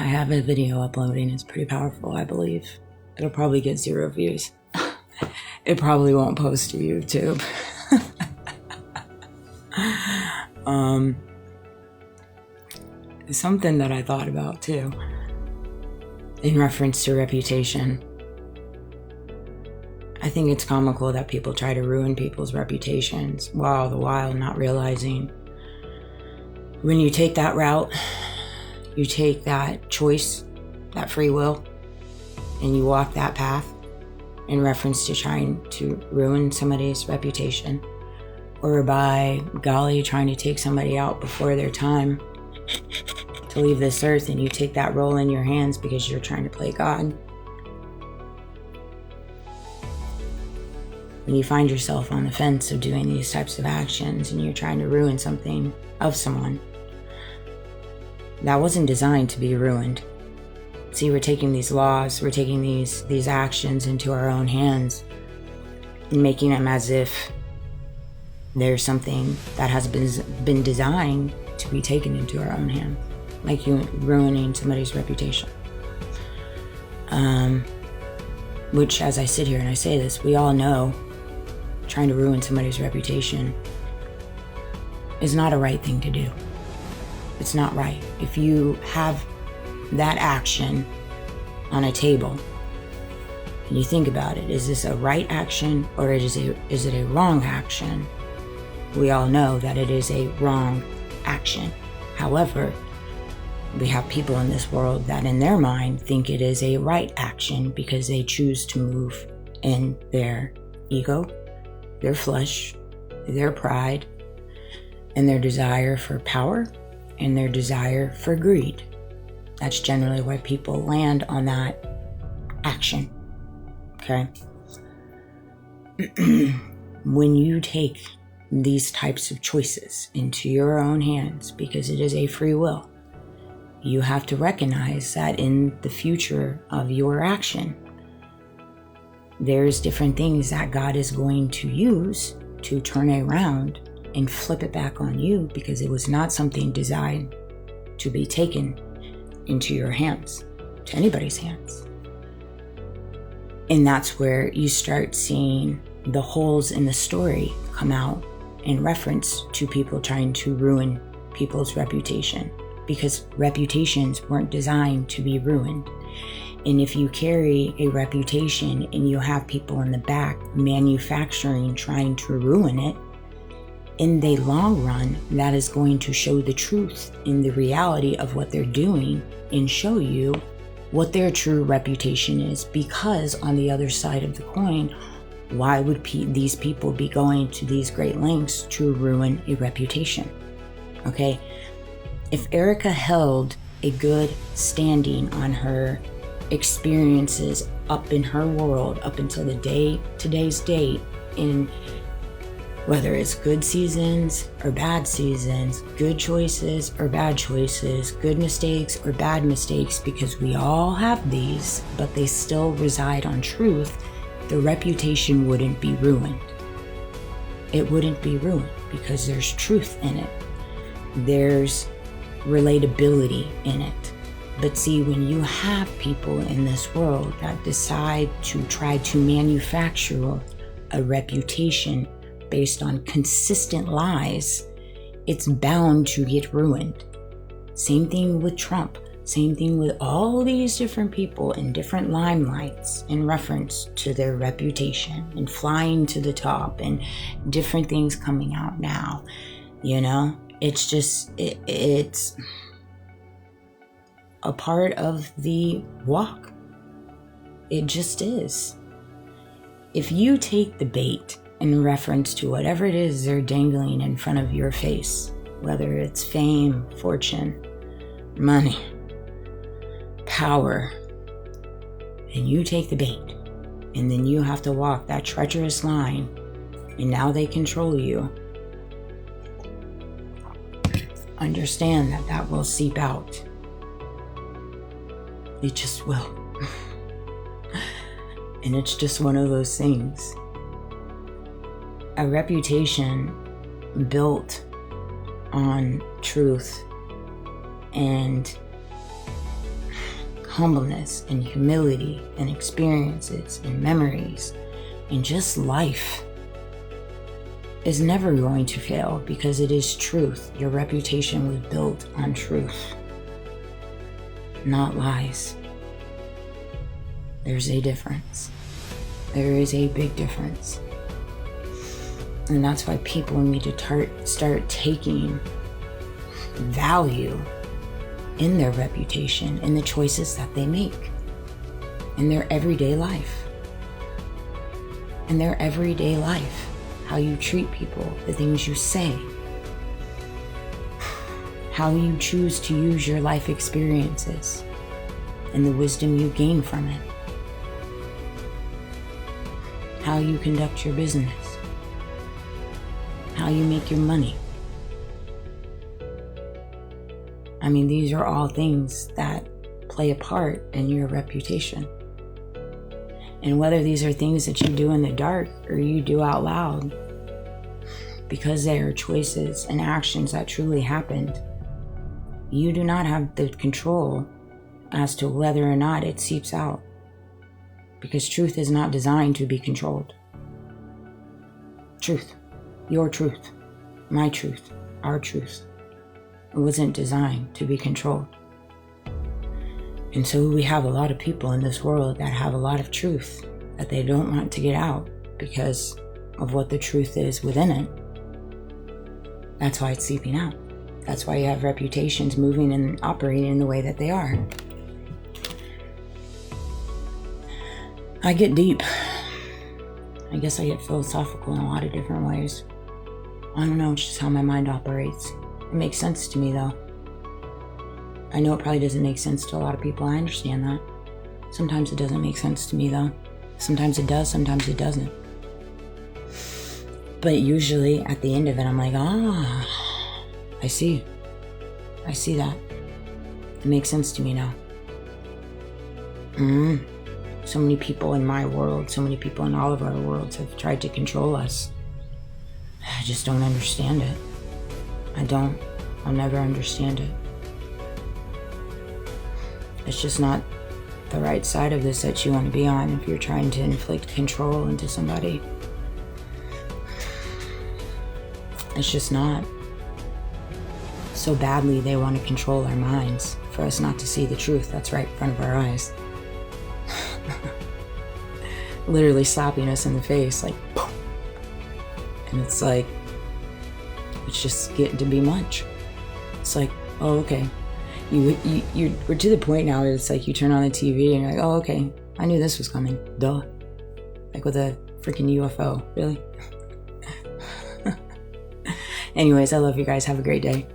I have a video uploading. It's pretty powerful, I believe. It'll probably get 0 views. It probably won't post to YouTube. Something that I thought about too, in reference to reputation. I think it's comical that people try to ruin people's reputations while the while not realizing when you take that route, you take that choice, that free will, and you walk that path in reference to trying to ruin somebody's reputation, or by golly, trying to take somebody out before their time to leave this earth, and you take that role in your hands because you're trying to play God. When you find yourself on the fence of doing these types of actions and you're trying to ruin something of someone that wasn't designed to be ruined. See, we're taking these laws, we're taking these actions into our own hands and making them as if there's something that has been designed to be taken into our own hands, like you ruining somebody's reputation. Which, as I sit here and I say this, we all know trying to ruin somebody's reputation is not a right thing to do. It's not right. If you have that action on a table and you think about it, is this a right action or is it a wrong action? We all know that it is a wrong action. However, we have people in this world that in their mind think it is a right action because they choose to move in their ego, their flesh, their pride, and their desire for power and their desire for greed. That's generally why people land on that action. Okay? When you take these types of choices into your own hands, because it is a free will, you have to recognize that in the future of your action, there's different things that God is going to use to turn it around and flip it back on you, because it was not something designed to be taken into your hands, to anybody's hands. And that's where you start seeing the holes in the story come out in reference to people trying to ruin people's reputation, because reputations weren't designed to be ruined. And if you carry a reputation and you have people in the back manufacturing, trying to ruin it, in the long run, that is going to show the truth in the reality of what they're doing and show you what their true reputation is. Because on the other side of the coin, why would these people be going to these great lengths to ruin a reputation? Okay? If Erica held a good standing on her experiences up in her world up until today's date, in whether it's good seasons or bad seasons, good choices or bad choices, good mistakes or bad mistakes, because we all have these, but they still reside on truth, the reputation wouldn't be ruined. It wouldn't be ruined because there's truth in it. There's relatability in it. But see, when you have people in this world that decide to try to manufacture a reputation based on consistent lies, it's bound to get ruined. Same thing with Trump. Same thing with all these different people in different limelights in reference to their reputation and flying to the top and different things coming out now. You know, it's just, it's a part of the walk. It just is. If you take the bait in reference to whatever it is they're dangling in front of your face, whether it's fame, fortune, money, power, and you take the bait, and then you have to walk that treacherous line, and now they control you, understand that that will seep out. It just will. And it's just one of those things. A reputation built on truth and humbleness and humility and experiences and memories and just life is never going to fail because it is truth. Your reputation was built on truth, not lies. There's a difference. There is a big difference. And that's why people need to start taking value in their reputation, in the choices that they make, in their everyday life. In their everyday life, how you treat people, the things you say, how you choose to use your life experiences, and the wisdom you gain from it, how you conduct your business, how you make your money. I mean, these are all things that play a part in your reputation. And whether these are things that you do in the dark or you do out loud, because they are choices and actions that truly happened, you do not have the control as to whether or not it seeps out. Because truth is not designed to be controlled. Truth, your truth, my truth, our truth. It wasn't designed to be controlled. And so we have a lot of people in this world that have a lot of truth that they don't want to get out because of what the truth is within it. That's why it's seeping out. That's why you have reputations moving and operating in the way that they are. I get deep. I guess I get philosophical in a lot of different ways. I don't know, it's just how my mind operates. It makes sense to me though. I know it probably doesn't make sense to a lot of people. I understand that. Sometimes it doesn't make sense to me though. Sometimes it does, sometimes it doesn't. But usually at the end of it, I'm like, I see that. It makes sense to me now. So many people in my world, so many people in all of our worlds have tried to control us. I just don't understand it. I'll never understand it. It's just not the right side of this that you want to be on if you're trying to inflict control into somebody. It's just not. So badly they want to control our minds for us not to see the truth that's right in front of our eyes. Literally slapping us in the face, like, boom. And it's like, it's just getting to be much. It's like, oh, okay. We're to the point now where it's like you turn on the TV and you're like, oh, okay, I knew this was coming. Duh. Like with a freaking UFO. Really? Anyways, I love you guys. Have a great day.